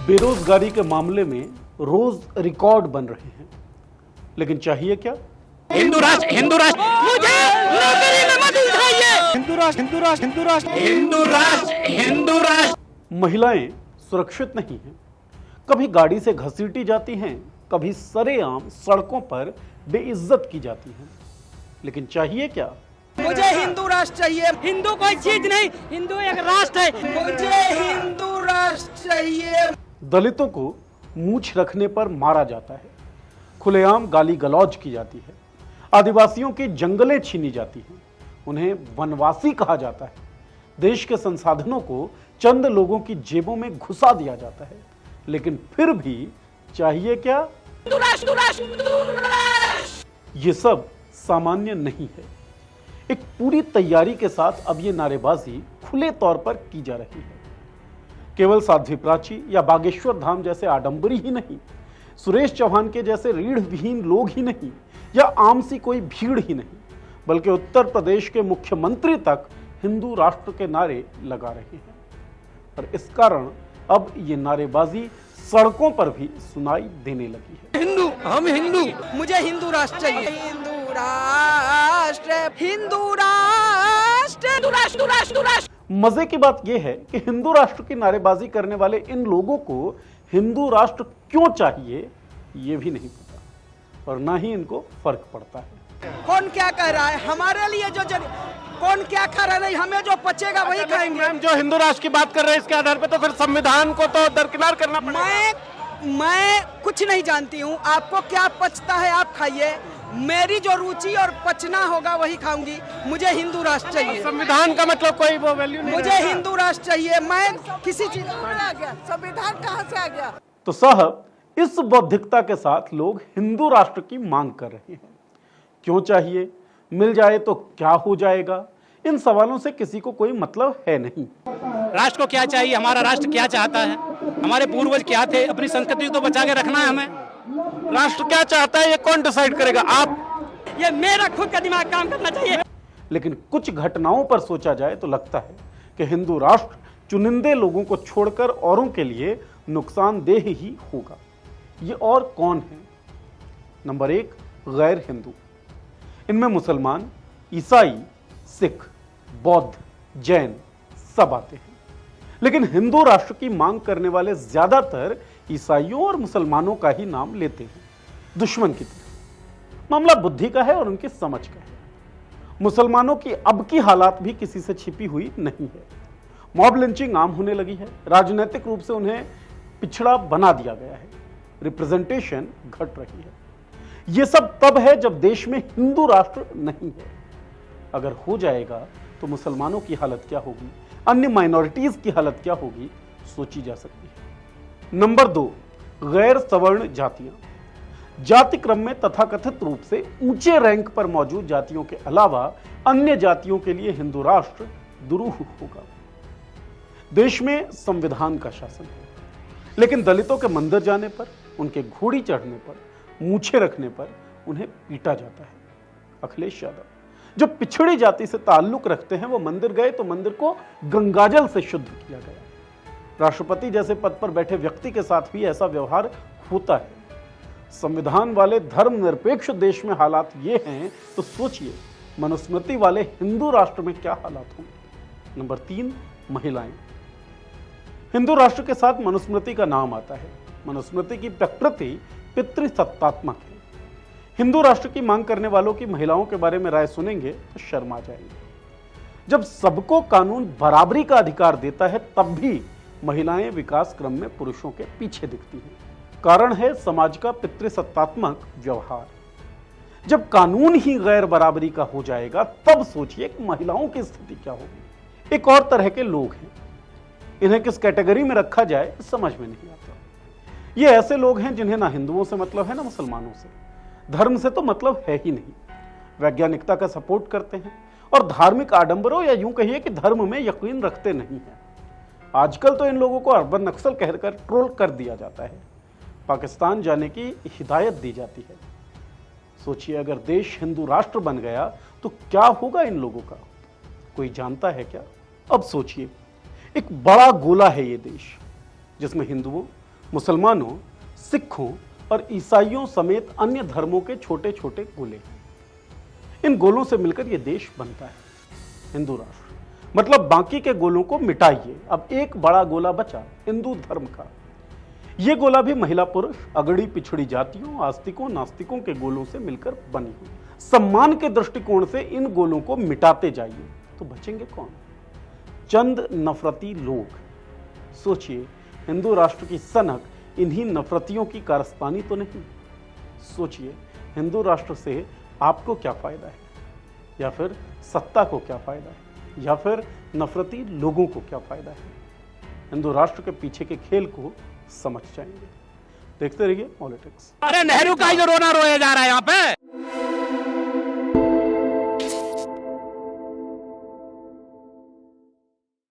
बेरोजगारी के मामले में रोज रिकॉर्ड बन रहे हैं, लेकिन चाहिए क्या? हिंदू राष्ट्र मुझे नौकरी में मत उठाइए। हिंदू राष्ट्र। महिलाएं सुरक्षित नहीं हैं, कभी गाड़ी से घसीटी जाती हैं, कभी सरेआम सड़कों पर बेइज्जत की जाती हैं, लेकिन चाहिए क्या? मुझे हिंदू राष्ट्र चाहिए। हिंदू कोई चीज नहीं, हिंदू एक राष्ट्र है। मुझे हिंदू राष्ट्र चाहिए। दलितों को मूंछ रखने पर मारा जाता है, खुलेआम गाली गलौज की जाती है, आदिवासियों की जंगलें छीनी जाती हैं, उन्हें वनवासी कहा जाता है, देश के संसाधनों को चंद लोगों की जेबों में घुसा दिया जाता है, लेकिन फिर भी चाहिए क्या? ये सब सामान्य नहीं है। एक पूरी तैयारी के साथ अब ये नारेबाजी खुले तौर पर की जा रही है। केवल साध्वी प्राची या बागेश्वर धाम जैसे आडंबरी ही नहीं, सुरेश चौहान के जैसे रीढ़ विहीन लोग ही नहीं, या आम सी कोई भीड़ ही नहीं, बल्कि उत्तर प्रदेश के मुख्यमंत्री तक हिंदू राष्ट्र के नारे लगा रहे हैं। और इस कारण अब ये नारेबाजी सड़कों पर भी सुनाई देने लगी है। हिंदू, हम हिंदू, मुझे हिंदू राष्ट्र चाहिए। हिंदू राष्ट्र। मजे की बात यह है कि हिंदू राष्ट्र की नारेबाजी करने वाले इन लोगों को हिंदू राष्ट्र क्यों चाहिए ये भी नहीं पता, और ना ही इनको फर्क पड़ता है। कौन क्या कह रहा है हमारे लिए? कौन क्या खा रहा है? हमें जो पचेगा वही खाएंगे। मैम जो हिंदू राष्ट्र की बात कर रहे हैं इसके आधार पे तो फिर संविधान को तो दरकिनार करना पड़ेगा। मैं कुछ नहीं जानती हूँ, आपको क्या पचता है आप खाइए, मेरी जो रुचि और पचना होगा वही खाऊंगी। मुझे हिंदू राष्ट्र चाहिए। संविधान का मतलब कोई वो वैल्यू नहीं। मुझे हिंदू राष्ट्र चाहिए। मैं किसी चीज आ गया, संविधान कहाँ से आ गया? तो साहब, इस बौद्धिकता के साथ लोग हिंदू राष्ट्र की मांग कर रहे हैं। क्यों चाहिए? मिल जाए तो क्या हो जाएगा? इन सवालों से किसी को कोई मतलब है नहीं। राष्ट्र को क्या चाहिए, हमारा राष्ट्र क्या चाहता है, हमारे पूर्वज क्या थे, अपनी संस्कृति तो बचा के रखना है हमें। राष्ट्र क्या चाहता है ये कौन डिसाइड करेगा? आप? ये मेरा खुद का दिमाग काम करना चाहिए। लेकिन कुछ घटनाओं पर सोचा जाए तो लगता है कि हिंदू राष्ट्र चुनिंदे लोगों को छोड़कर औरों के लिए नुकसानदेह ही होगा। ये और कौन है? नंबर 1, गैर हिंदू। इनमें मुसलमान, ईसाई, सिख, बौद्ध, जैन सब आते हैं। लेकिन हिंदू राष्ट्र की मांग करने वाले ज्यादातर ईसाइयों और मुसलमानों का ही नाम लेते हैं, दुश्मन की तरह। मामला बुद्धि का है और उनकी समझ का है। मुसलमानों की अब की हालात भी किसी से छिपी हुई नहीं है। मॉब लिंचिंग आम होने लगी है, राजनीतिक रूप से उन्हें पिछड़ा बना दिया गया है, रिप्रेजेंटेशन घट रही है। यह सब तब है जब देश में हिंदू राष्ट्र नहीं है। अगर हो जाएगा तो मुसलमानों की हालत क्या होगी, अन्य माइनॉरिटीज की हालत क्या होगी, सोची जा सकती है। नंबर 2, गैर सवर्ण जातियां। जाति क्रम में तथाकथित रूप से ऊंचे रैंक पर मौजूद जातियों के अलावा अन्य जातियों के लिए हिंदू राष्ट्र दुरूह होगा। देश में संविधान का शासन है, लेकिन दलितों के मंदिर जाने पर, उनके घोड़ी चढ़ने पर, मूछे रखने पर उन्हें पीटा जाता है। अखिलेश यादव जो पिछड़ी जाति से ताल्लुक रखते हैं, वो मंदिर गए तो मंदिर को गंगाजल से शुद्ध किया गया। राष्ट्रपति जैसे पद पर बैठे व्यक्ति के साथ भी ऐसा व्यवहार होता है। संविधान वाले धर्मनिरपेक्ष देश में हालात ये हैं तो सोचिए मनुस्मृति वाले हिंदू राष्ट्र में क्या हालात होंगे। नंबर 3, महिलाएं। हिंदू राष्ट्र के साथ मनुस्मृति का नाम आता है। मनुस्मृति की प्रकृति पितृसत्तात्मक है। हिंदू राष्ट्र की मांग करने वालों की महिलाओं के बारे में राय सुनेंगे तो शर्मा जाएंगे। जब सबको कानून बराबरी का अधिकार देता है तब भी महिलाएं विकास क्रम में पुरुषों के पीछे दिखती हैं। कारण है समाज का पितृसत्तात्मक व्यवहार। जब कानून ही गैर बराबरी का हो जाएगा तब सोचिए कि महिलाओं की स्थिति क्या होगी। एक और तरह के लोग हैं, इन्हें किस कैटेगरी में रखा जाए समझ में नहीं आता। ये ऐसे लोग हैं जिन्हें ना हिंदुओं से मतलब है ना मुसलमानों से, धर्म से तो मतलब है ही नहीं, वैज्ञानिकता का सपोर्ट करते हैं और धार्मिक आडंबरों या यूं कहिए कि धर्म में यकीन रखते नहीं हैं। आजकल तो इन लोगों को अर्बन नक्सल कहकर ट्रोल कर दिया जाता है, पाकिस्तान जाने की हिदायत दी जाती है। सोचिए अगर देश हिंदू राष्ट्र बन गया तो क्या होगा इन लोगों का, कोई जानता है क्या? अब सोचिए एक बड़ा गोला है ये देश, जिसमें हिंदुओं, मुसलमानों, सिखों और ईसाइयों समेत अन्य धर्मों के छोटे छोटे गोले हैं। इन गोलों से मिलकर यह देश बनता है हिंदू राष्ट्र। मतलब बाकी के गोलों को मिटाइए, अब एक बड़ा गोला बचा हिंदू धर्म का। यह गोला भी महिला पुरुष, अगड़ी पिछड़ी जातियों, आस्तिकों नास्तिकों के गोलों से मिलकर बनी हुई। सम्मान के दृष्टिकोण से इन गोलों को मिटाते जाइए तो बचेंगे कौन? चंद नफरती लोग। सोचिए, हिंदू राष्ट्र की सनक इन्हीं नफरतियों की कारस्तानी तो नहीं? सोचिए, हिंदू राष्ट्र से आपको क्या फायदा है, या फिर सत्ता को क्या फायदा है, या फिर नफरती लोगों को क्या फायदा है? हिंदू राष्ट्र के पीछे के खेल को समझ जाएंगे। देखते रहिए पॉलिटिक्स। अरे नेहरू का ही जो रोना रोया जा रहा है यहाँ पे,